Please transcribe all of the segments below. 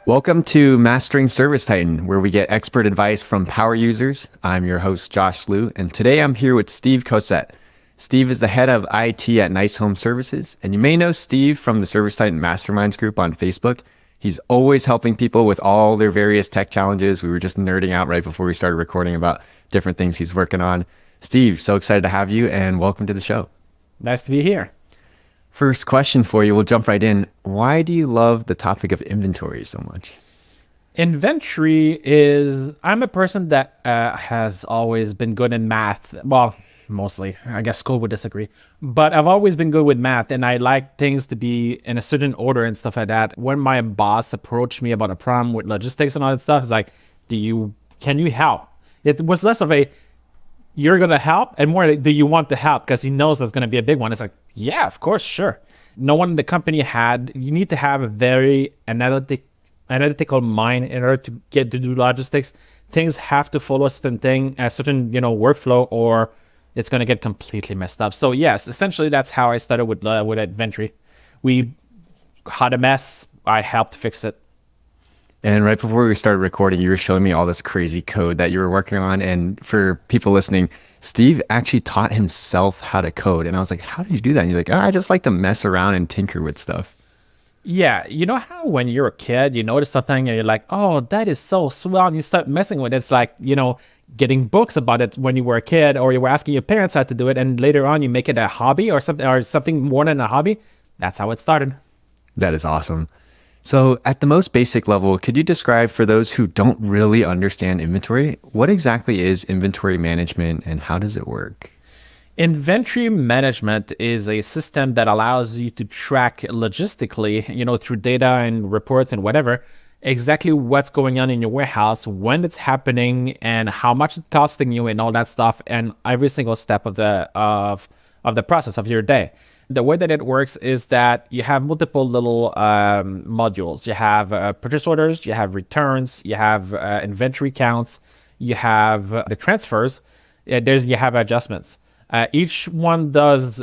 Welcome to Mastering ServiceTitan, where we get expert advice from power users. I'm your host, Josh Slew, and today I'm here with Steve Cossette. Steve is the head of IT at Nice Home Services, and you may know Steve from the ServiceTitan Masterminds group on Facebook. He's always helping people with all their various tech challenges. We were just nerding out right before we started recording about different things he's working on. Steve, so excited to have you, and welcome to the show. Nice to be here. First question for you, we'll jump right in. Why do you love the topic of inventory so much? Inventory is, I'm a person that has always been good in math. Well, mostly. I guess school would disagree. But I've always been good with math, and I like things to be in a certain order and stuff like that. When my boss approached me about a problem with logistics and all that stuff, it's like, can you help? It was less of a, you're going to help, and more, do you want to help? Because he knows that's going to be a big one. It's like, yeah, of course, sure. No one in the company you need to have a very analytical mind in order to get to do logistics. Things have to follow a certain workflow, or it's going to get completely messed up. So yes, essentially that's how I started with inventory. We had a mess. I helped fix it. And right before we started recording, you were showing me all this crazy code that you were working on. And for people listening, Steve actually taught himself how to code. And I was like, how did you do that? And he's like, I just like to mess around and tinker with stuff. Yeah. You know how when you're a kid, you notice something and you're like, oh, that is so swell. And you start messing with it. It's like, getting books about it when you were a kid, or you were asking your parents how to do it. And later on, you make it a hobby or something more than a hobby. That's how it started. That is awesome. So at the most basic level, could you describe for those who don't really understand inventory, what exactly is inventory management and how does it work? Inventory management is a system that allows you to track logistically, through data and reports and whatever, exactly what's going on in your warehouse, when it's happening, and how much it's costing you, and all that stuff, and every single step of the process of your day. The way that it works is that you have multiple little modules. You have purchase orders, you have returns, you have inventory counts, you have the transfers, you have adjustments. Each one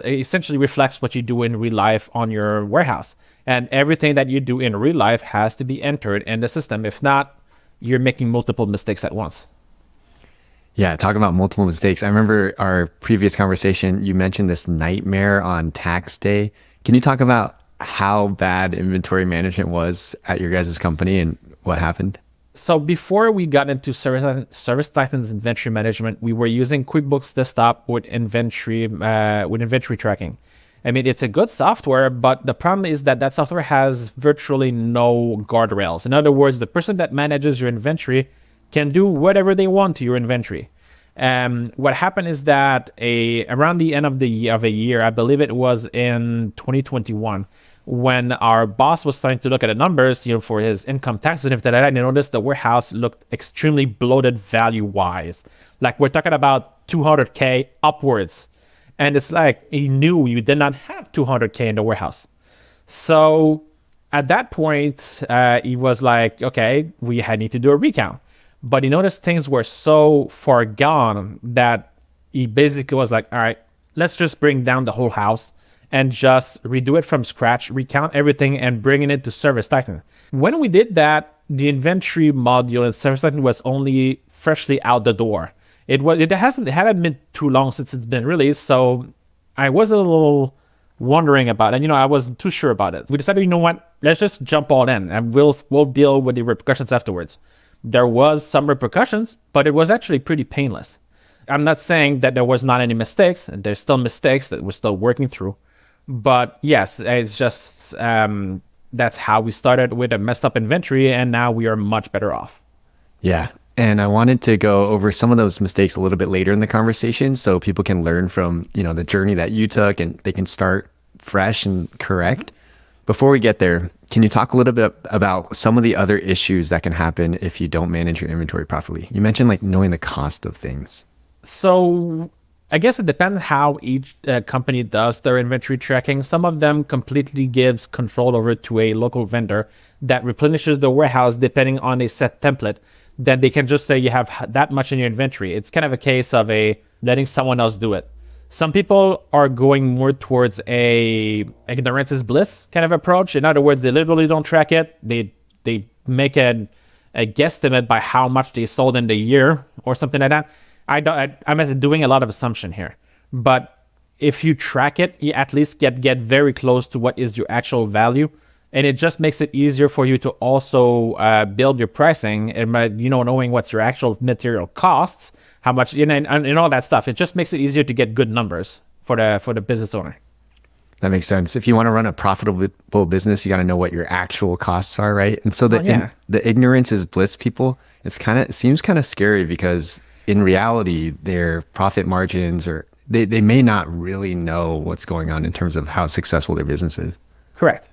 essentially reflects what you do in real life on your warehouse. And everything that you do in real life has to be entered in the system. If not, you're making multiple mistakes at once. Yeah, talking about multiple mistakes. I remember our previous conversation, you mentioned this nightmare on tax day. Can you talk about how bad inventory management was at your guys' company and what happened? So before we got into ServiceTitan's inventory management, we were using QuickBooks Desktop with inventory tracking. I mean, it's a good software, but the problem is that software has virtually no guardrails. In other words, the person that manages your inventory can do whatever they want to your inventory. What happened is that around the end of a year, I believe it was in 2021, when our boss was starting to look at the numbers, for his income tax and everything like that, I noticed the warehouse looked extremely bloated value-wise. Like we're talking about $200K upwards. And it's like he knew you did not have $200K in the warehouse. So at that point, he was like, okay, we need to do a recount. But he noticed things were so far gone that he basically was like, all right, let's just bring down the whole house and just redo it from scratch, recount everything, and bring it to ServiceTitan. When we did that, the inventory module in ServiceTitan was only freshly out the door. It hadn't been too long since it's been released, so I was a little wondering about it. I wasn't too sure about it. We decided, you know what, let's just jump all in, and we'll deal with the repercussions afterwards. There was some repercussions, but it was actually pretty painless. I'm not saying that there was not any mistakes, and there's still mistakes that we're still working through. But yes, it's just that's how we started with a messed up inventory, and now we are much better off. Yeah. And I wanted to go over some of those mistakes a little bit later in the conversation so people can learn from, the journey that you took and they can start fresh and correct. Before we get there, can you talk a little bit about some of the other issues that can happen if you don't manage your inventory properly? You mentioned like knowing the cost of things. So I guess it depends how each company does their inventory tracking. Some of them completely gives control over to a local vendor that replenishes the warehouse depending on a set template. Then they can just say you have that much in your inventory. It's kind of a case of letting someone else do it. Some people are going more towards a ignorance is bliss kind of approach. In other words, they literally don't track it. They make a guesstimate by how much they sold in the year or something like that. I'm doing a lot of assumption here. But if you track it, you at least get very close to what is your actual value. And it just makes it easier for you to also build your pricing and, knowing what's your actual material costs, how much, and all that stuff. It just makes it easier to get good numbers for the business owner. That makes sense. If you want to run a profitable business, you got to know what your actual costs are, right? And so the ignorance is bliss people. It seems kind of scary because in reality, their profit margins they may not really know what's going on in terms of how successful their business is. Correct.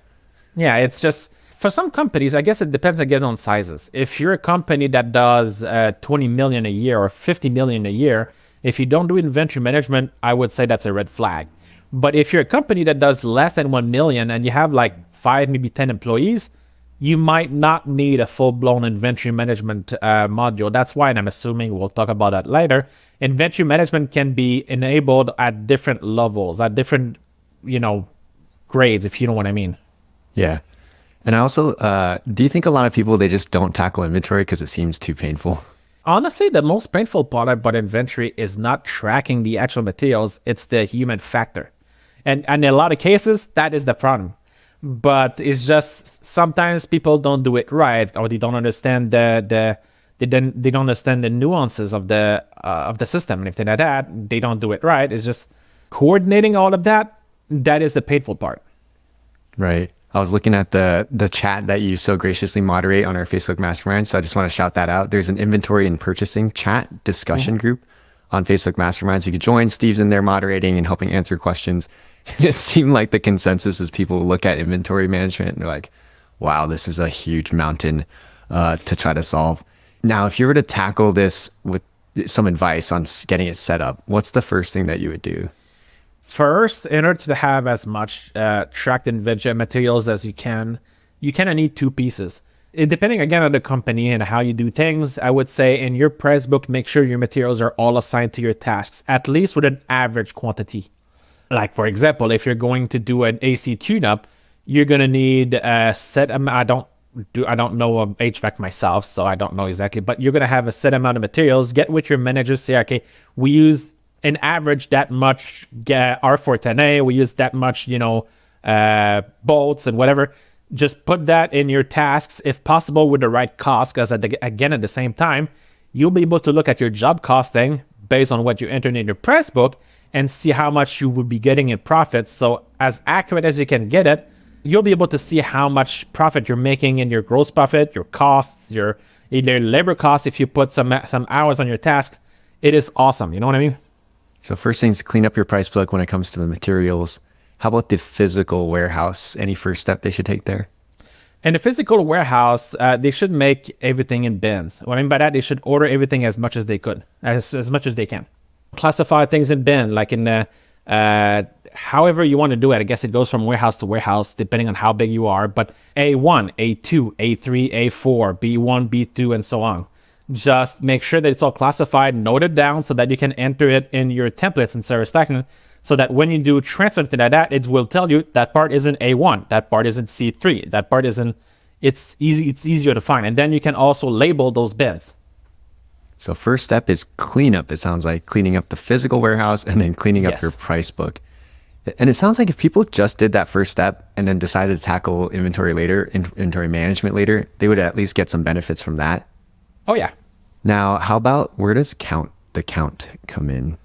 Yeah, it's just for some companies, I guess it depends again on sizes. If you're a company that does 20 million a year or 50 million a year, if you don't do inventory management, I would say that's a red flag. But if you're a company that does less than 1 million and you have like 5, maybe 10 employees, you might not need a full-blown inventory management module. That's why, and I'm assuming we'll talk about that later, inventory management can be enabled at different levels, at different, grades, if you know what I mean. Yeah. And I also, do you think a lot of people, they just don't tackle inventory because it seems too painful? Honestly, the most painful part about inventory is not tracking the actual materials. It's the human factor. And in a lot of cases, that is the problem. But it's just sometimes people don't do it right, or they don't understand they don't understand the nuances of the system. And if they're not that, they don't do it right. It's just coordinating all of that. That is the painful part. Right. I was looking at the chat that you so graciously moderate on our Facebook Mastermind. So I just want to shout that out. There's an inventory and purchasing chat discussion group on Facebook Masterminds. You could join. Steve's in there moderating and helping answer questions. It seemed like the consensus is people look at inventory management and they're like, wow, this is a huge mountain to try to solve. Now, if you were to tackle this with some advice on getting it set up, what's the first thing that you would do? First, in order to have as much tracked inventory materials as you kind of need two pieces. Depending again on the company and how you do things, I would say in your price book, make sure your materials are all assigned to your tasks, at least with an average quantity. Like for example, if you're going to do an AC tune-up, you're gonna need a set amount. I don't know of HVAC myself, so I don't know exactly, but you're gonna have a set amount of materials. Get with your manager, say, okay, we use an average that much R410A, we use that much, bolts and whatever. Just put that in your tasks, if possible, with the right cost, because at the same time, you'll be able to look at your job costing based on what you entered in your price book and see how much you would be getting in profits. So as accurate as you can get it, you'll be able to see how much profit you're making in your gross profit, your costs, your either labor costs. If you put some hours on your task, it is awesome. You know what I mean? So first thing is clean up your price book when it comes to the materials. How about the physical warehouse? Any first step they should take there? In the physical warehouse, they should make everything in bins. What I mean by that, they should order everything as much as they could, as much as they can. Classify things in bin, like in the, however you want to do it. I guess it goes from warehouse to warehouse, depending on how big you are. But A1, A2, A3, A4, B1, B2, and so on. Just make sure that it's all classified, note it down so that you can enter it in your templates in ServiceTitan, so that when you do transfer to that, it will tell you that part is in A1, that part is in C3, that part is in, it's easier to find. And then you can also label those bins. So first step is cleanup. It sounds like cleaning up the physical warehouse and then cleaning up your price book. And it sounds like if people just did that first step and then decided to tackle inventory later, inventory management later, they would at least get some benefits from that. Oh yeah. Now, how about where does the count come in?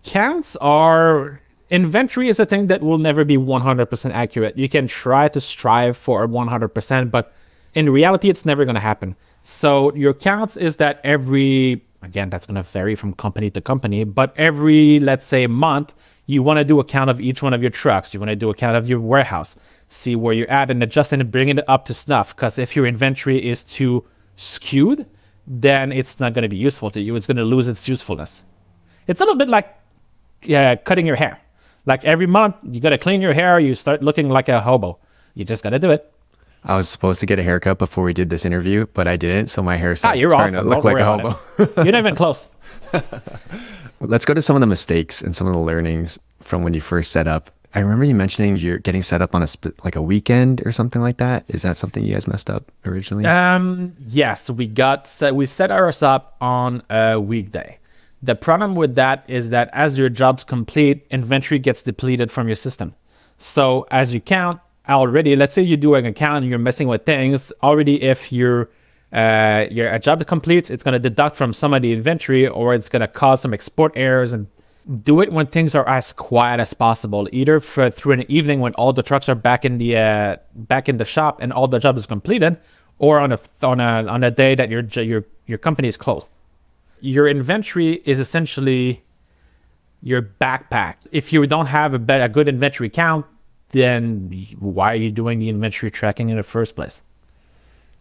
Counts are, inventory is a thing that will never be 100% accurate. You can try to strive for 100%, but in reality, it's never going to happen. So your counts is that again, that's going to vary from company to company, but every, let's say, month, you want to do a count of each one of your trucks. You want to do a count of your warehouse, see where you're at and adjust and bring it up to snuff. Because if your inventory is too skewed, then it's not going to be useful to you. It's going to lose its usefulness. It's a little bit like cutting your hair. Like every month, you got to clean your hair. You start looking like a hobo. You just got to do it. I was supposed to get a haircut before we did this interview, but I didn't. So my hair starting to look like a hobo. You're not even close. Let's go to some of the mistakes and some of the learnings from when you first set up. I remember you mentioning you're getting set up on like a weekend or something like that. Is that something you guys messed up originally? Yes, we set ours up on a weekday. The problem with that is that as your job's complete, inventory gets depleted from your system. So as you count already, let's say you're doing a count and you're messing with things already. If your a job completes, it's going to deduct from some of the inventory, or it's going to cause some export errors. And do it when things are as quiet as possible, either through an evening when all the trucks are back in the shop and all the job is completed, or on a day that your company is closed. Your inventory is essentially your backpack. If you don't have a good inventory count, then why are you doing the inventory tracking in the first place?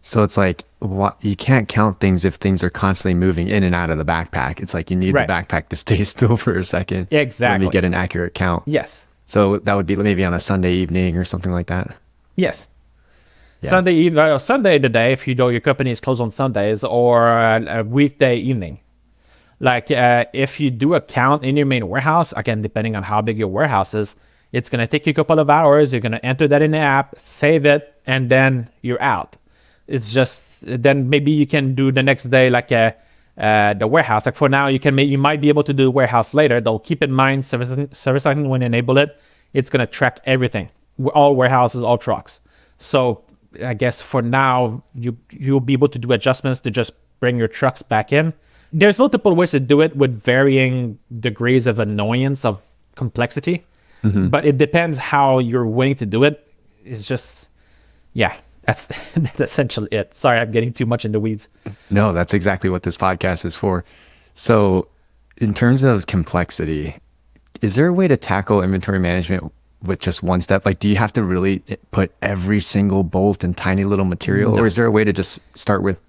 So it's like, you can't count things if things are constantly moving in and out of the backpack. It's like you need the backpack to stay still for a second. Exactly. Let me get an accurate count. Yes. So that would be maybe on a Sunday evening or something like that. Yes. Yeah. Sunday today, if your company is closed on Sundays, or a weekday evening. Like if you do a count in your main warehouse, again, depending on how big your warehouse is, it's going to take you a couple of hours. You're going to enter that in the app, save it, and then you're out. It's just, then maybe you can do the next day like the warehouse. Like for now, you might be able to do the warehouse later. Though keep in mind, ServiceTitan, when you enable it, it's going to track everything, all warehouses, all trucks. So I guess for now, you'll be able to do adjustments to just bring your trucks back in. There's multiple ways to do it with varying degrees of annoyance, of complexity, but it depends how you're willing to do it. It's just, yeah. That's essentially it. Sorry, I'm getting too much in the weeds. No, that's exactly what this podcast is for. So in terms of complexity, is there a way to tackle inventory management with just one step? Like, do you have to really put every single bolt and tiny little material? No. Or is there a way to just start with,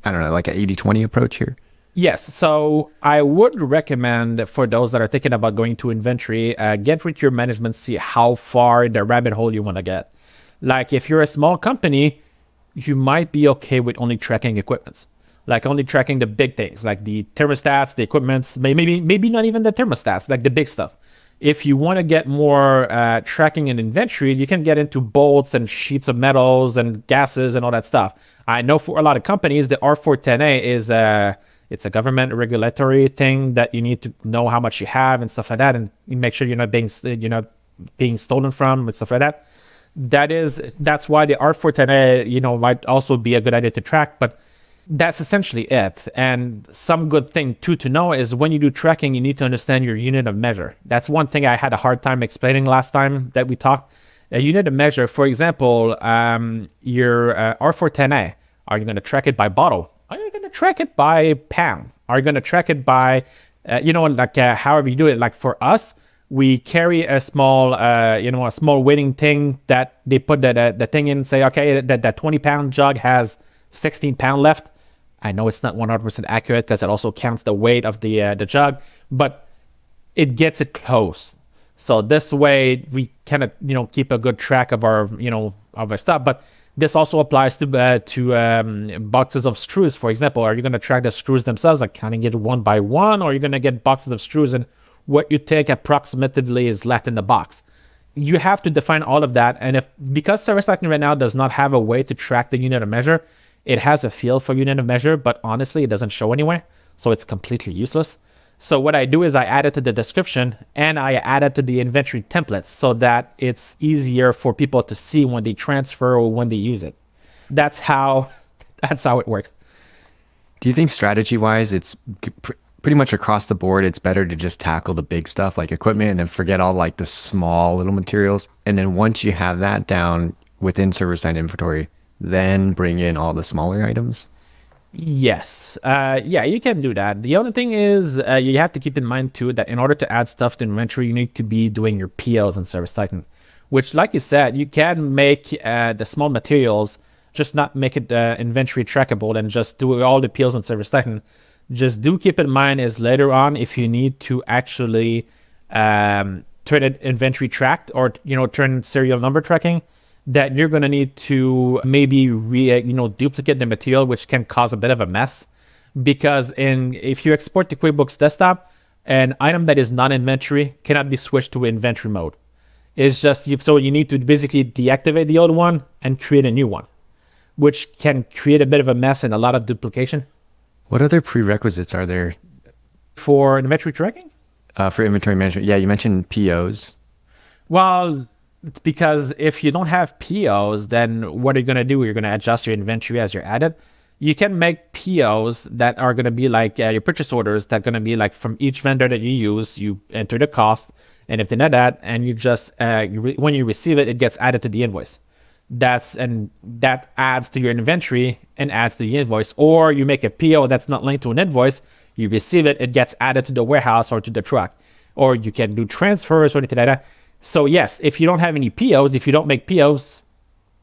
I don't know, like an 80-20 approach here? Yes. So I would recommend for those that are thinking about going to inventory, get with your management, see how far the rabbit hole you want to get. Like if you're a small company, you might be okay with only tracking equipments, like only tracking the big things, like the thermostats, the equipments, maybe not even the thermostats, like the big stuff. If you want to get more tracking and inventory, you can get into bolts and sheets of metals and gases and all that stuff. I know for a lot of companies, the R410A is it's a government regulatory thing that you need to know how much you have and stuff like that, and you make sure you're not being stolen from and stuff like that. That's why the R410A, might also be a good idea to track, but that's essentially it. And some good thing too to know is when you do tracking, you need to understand your unit of measure. That's one thing I had a hard time explaining last time that we talked. A unit of measure, for example, your R410A, are you going to track it by bottle? Are you going to track it by pound? Are you going to track it by, however you do it? Like for us, we carry a small, a small weighting thing that they put the thing in and say, okay, that 20-pound jug has 16 pounds left. I know it's not 100% accurate because it also counts the weight of the jug, but it gets it close. So this way we kind of, keep a good track of our, of our stuff. But this also applies to boxes of screws, for example. Are you going to track the screws themselves, like counting it one by one, or are you going to get boxes of screws and what you think approximately is left in the box? You have to define all of that. And because ServiceTitan right now does not have a way to track the unit of measure, it has a field for unit of measure, but honestly, it doesn't show anywhere. So it's completely useless. So what I do is I add it to the description and I add it to the inventory templates so that it's easier for people to see when they transfer or when they use it. That's how it works. Do you think strategy-wise, it's pretty much across the board, it's better to just tackle the big stuff like equipment and then forget all like the small little materials? And then once you have that down within ServiceTitan inventory, then bring in all the smaller items? Yes. You can do that. The only thing is you have to keep in mind too that in order to add stuff to inventory, you need to be doing your POs in ServiceTitan, which, like you said, you can make the small materials, just not make it inventory trackable and just do all the POs in ServiceTitan. Just do keep in mind is later on, if you need to actually turn it inventory tracked or, turn serial number tracking, that you're going to need to maybe duplicate the material, which can cause a bit of a mess. Because if you export to QuickBooks Desktop, an item that is not inventory cannot be switched to inventory mode. It's just you need to basically deactivate the old one and create a new one, which can create a bit of a mess and a lot of duplication. What other prerequisites are there For inventory tracking? for inventory management? Yeah, you mentioned POs. Well, it's because if you don't have POs, then what are you going to do? You're going to adjust your inventory as you're at it. You can make POs that are going to be like your purchase orders that are going to be like from each vendor that you use, you enter the cost, and if they know that, and you just, when you receive it, it gets added to the invoice. That adds to your inventory and adds to the invoice. Or you make a PO that's not linked to an invoice, you receive it, it gets added to the warehouse or to the truck. Or you can do transfers or anything like that. So yes, if you don't have any POs, if you don't make POs,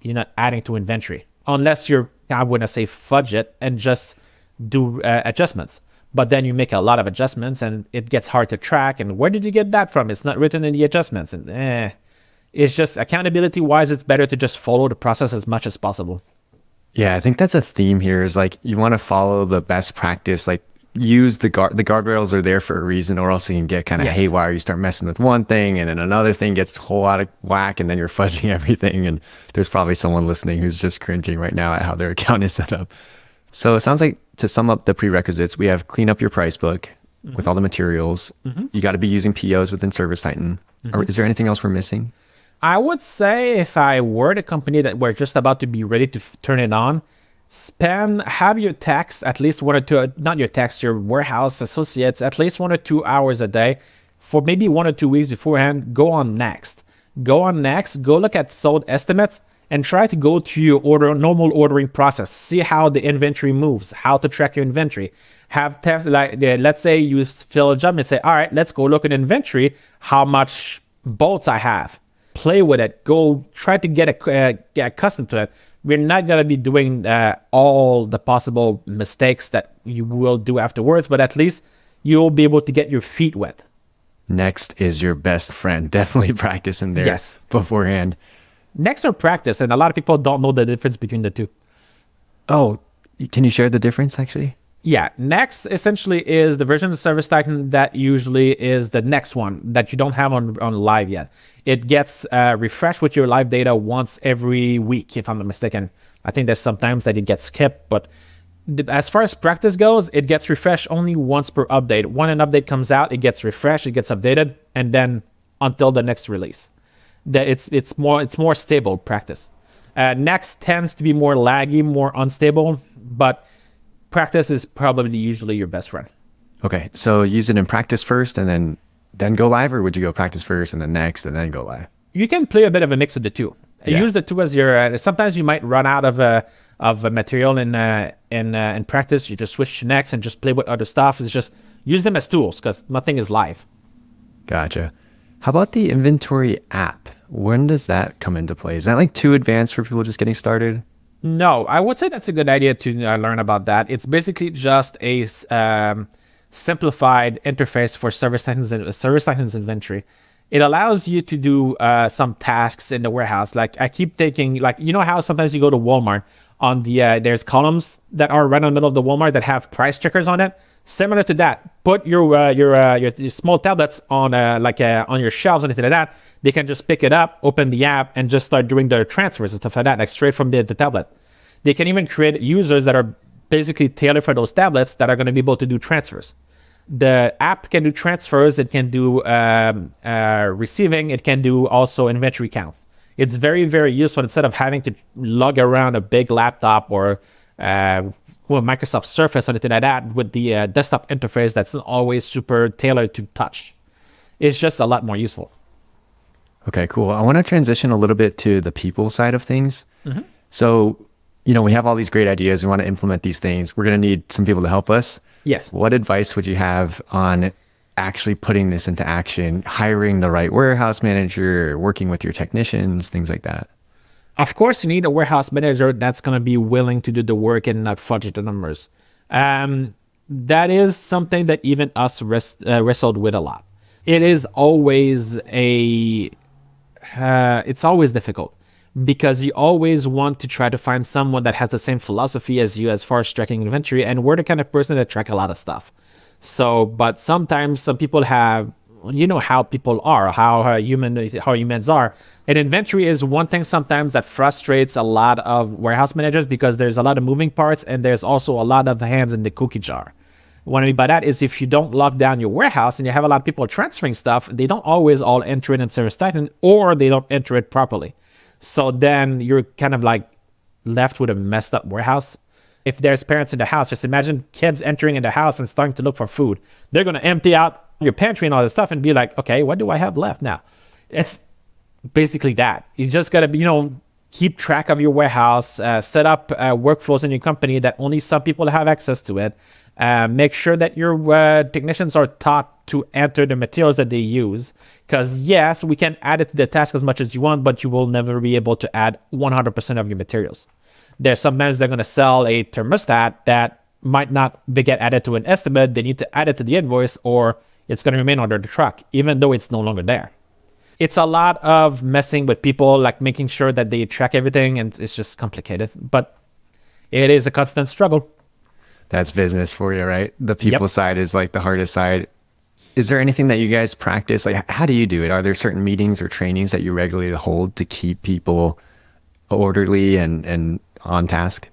you're not adding to inventory. Unless you're, I wouldn't say fudge it and just do adjustments. But then you make a lot of adjustments and it gets hard to track. And where did you get that from? It's not written in the adjustments. And it's just accountability wise, it's better to just follow the process as much as possible. Yeah, I think that's a theme here is like you want to follow the best practice, like use the guardrails are there for a reason, or else you can get kind of haywire. You start messing with one thing and then another thing gets a whole out of whack and then you're fudging everything. And there's probably someone listening who's just cringing right now at how their account is set up. So it sounds like, to sum up the prerequisites, we have clean up your price book with all the materials. You got to be using POs within ServiceTitan. Or is there anything else we're missing? I would say if I were the company that we're just about to be ready to turn it on, have your techs at least 1 or 2, not your techs, your warehouse associates, at least 1 or 2 hours a day for maybe 1 or 2 weeks beforehand. Go on Next, go look at sold estimates and try to go through your normal ordering process. See how the inventory moves, how to track your inventory. Have tests like, let's say you fill a job and say, all right, let's go look at inventory, how much bolts I have. Play with it. Go try to get accustomed to it. We're not going to be doing all the possible mistakes that you will do afterwards, but at least you'll be able to get your feet wet. Next is your best friend. Definitely practice in there beforehand. Next or practice, and a lot of people don't know the difference between the two. Oh, can you share the difference actually? Yeah, Next essentially is the version of ServiceTitan that usually is the next one that you don't have on live yet. It gets refreshed with your live data once every week, if I'm not mistaken. I think there's sometimes that it gets skipped, but as far as practice goes, it gets refreshed only once per update. When an update comes out, it gets refreshed, it gets updated, and then until the next release. That it's more stable practice. Next tends to be more laggy, more unstable, but practice is probably usually your best friend. Okay, so use it in practice first and then go live, or would you go practice first and then next and then go live? You can play a bit of a mix of the two. Yeah. Use the two as your. Sometimes you might run out of material in practice. You just switch to next and just play with other stuff. It's just use them as tools because nothing is live. Gotcha. How about the inventory app? When does that come into play? Is that like too advanced for people just getting started? No, I would say that's a good idea to learn about that. It's basically just a simplified interface for ServiceTitan's inventory. It allows you to do some tasks in the warehouse. Like I keep taking, like, you know how sometimes you go to Walmart on the there's columns that are right in the middle of the Walmart that have price checkers on it. Similar to that, put your small tablets on on your shelves or anything like that. They can just pick it up, open the app, and just start doing their transfers and stuff like that, like straight from the tablet. They can even create users that are basically tailored for those tablets that are going to be able to do transfers. The app can do transfers. It can do receiving. It can do also inventory counts. It's very, very useful instead of having to lug around a big laptop or Microsoft Surface or anything like that with the desktop interface that's not always super tailored to touch. It's just a lot more useful. Okay, cool. I want to transition a little bit to the people side of things. So, we have all these great ideas. We want to implement these things. We're going to need some people to help us. Yes. What advice would you have on actually putting this into action, hiring the right warehouse manager, working with your technicians, things like that? Of course, you need a warehouse manager that's going to be willing to do the work and not fudge the numbers. That is something that even us wrestled with a lot. It is always it's always difficult because you always want to try to find someone that has the same philosophy as you as far as tracking inventory, and we're the kind of person that track a lot of stuff. So, but sometimes some people have how people are, how humans are. And inventory is one thing sometimes that frustrates a lot of warehouse managers because there's a lot of moving parts and there's also a lot of hands in the cookie jar. What I mean by that is if you don't lock down your warehouse and you have a lot of people transferring stuff, they don't always all enter it in ServiceTitan, or they don't enter it properly. So then you're kind of like left with a messed up warehouse. If there's parents in the house, just imagine kids entering in the house and starting to look for food. They're going to empty out your pantry and all this stuff and be like, okay, what do I have left now? It's basically that. You just got to, keep track of your warehouse, set up workflows in your company that only some people have access to it. Make sure that your technicians are taught to enter the materials that they use. Because yes, we can add it to the task as much as you want, but you will never be able to add 100% of your materials. There's sometimes they're going to sell a thermostat that might not get added to an estimate. They need to add it to the invoice, or it's going to remain under the truck, even though it's no longer there. It's a lot of messing with people, like making sure that they track everything, and it's just complicated. But it is a constant struggle. That's business for you, right? The people side is like the hardest side. Is there anything that you guys practice? Like, how do you do it? Are there certain meetings or trainings that you regularly hold to keep people orderly and on task?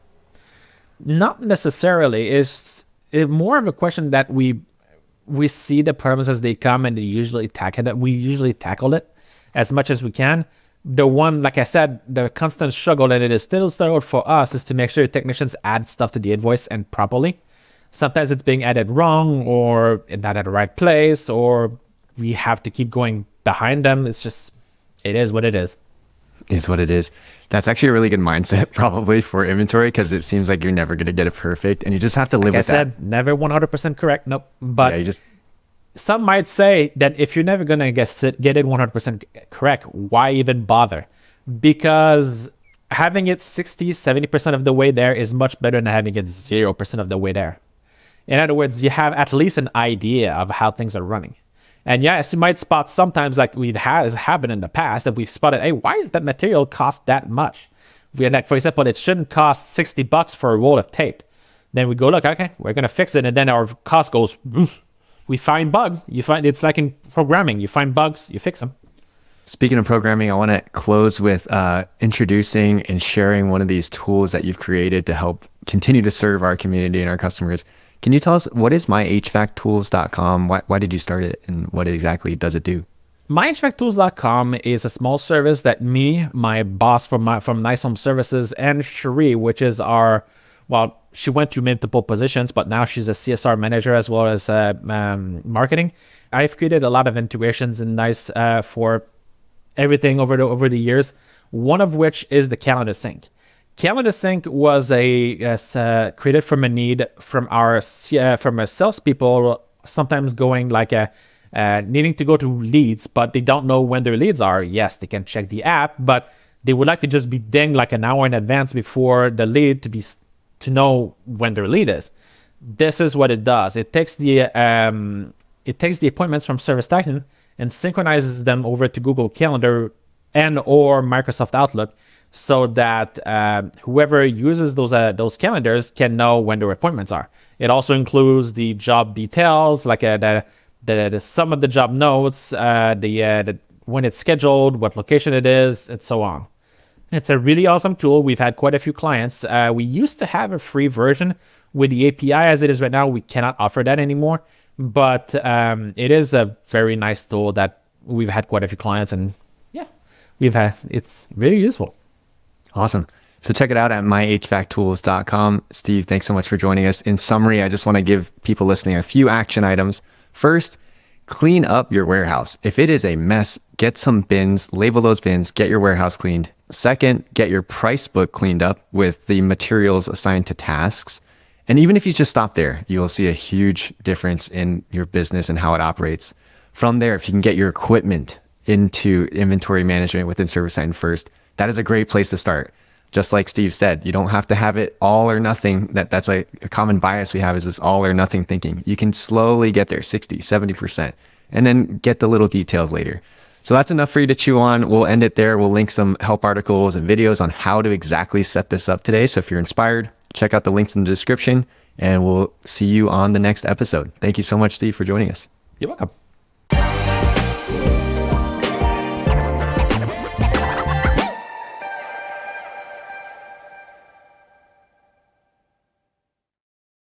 Not necessarily. It's more of a question that we see the problems as they come, and we usually tackle it as much as we can. The one, like I said, the constant struggle, and it is still a struggle for us, is to make sure technicians add stuff to the invoice and properly. Sometimes it's being added wrong, or not at the right place, or we have to keep going behind them. It is what it is. Is what it is. That's actually a really good mindset probably for inventory, because it seems like you're never going to get it perfect, and you just have to live with that. Like I said, never 100% correct. Nope. But some might say that if you're never going to get it 100% correct, why even bother? Because having it 60, 70% of the way there is much better than having it 0% of the way there. In other words, you have at least an idea of how things are running. And yes, you might spot sometimes, like has happened in the past, that we've spotted, hey, why does that material cost that much? Like, for example, it shouldn't cost $60 for a roll of tape. Then we go, look, okay, we're going to fix it. And then our cost goes, we find bugs. It's like in programming, you find bugs, you fix them. Speaking of programming, I want to close with introducing and sharing one of these tools that you've created to help continue to serve our community and our customers. Can you tell us, what is myhvactools.com? Why did you start it, and what exactly does it do? MyHVACtools.com is a small service that me, my boss from Nice Home Services, and Cherie, which is she went through multiple positions, but now she's a CSR manager as well as marketing. I've created a lot of integrations in Nice for everything over the years, one of which is the calendar sync. Calendar sync was created from a need from our salespeople, sometimes going like needing to go to leads, but they don't know when their leads are. Yes, they can check the app, but they would like to just be dinged like an hour in advance before the lead to know when their lead is. This is what it does. It takes the appointments from ServiceTitan and synchronizes them over to Google Calendar and or Microsoft Outlook, so that whoever uses those calendars can know when their appointments are. It also includes the job details, like the sum of the job notes, when it's scheduled, what location it is, and so on. It's a really awesome tool. We've had quite a few clients. We used to have a free version. With the API as it is right now, we cannot offer that anymore. But it is a very nice tool that we've had quite a few clients, and it's really useful. Awesome. So check it out at myhvactools.com. Steve, thanks so much for joining us. In summary, I just want to give people listening a few action items. First, clean up your warehouse. If it is a mess, get some bins, label those bins, get your warehouse cleaned. Second, get your price book cleaned up with the materials assigned to tasks. And even if you just stop there, you'll see a huge difference in your business and how it operates. From there, if you can get your equipment into inventory management within ServiceTitan first, that is a great place to start. Just like Steve said, you don't have to have it all or nothing. That's a common bias we have, is this all or nothing thinking. You can slowly get there, 60, 70%, and then get the little details later. So that's enough for you to chew on. We'll end it there. We'll link some help articles and videos on how to exactly set this up today. So if you're inspired, check out the links in the description, and we'll see you on the next episode. Thank you so much, Steve, for joining us. You're welcome.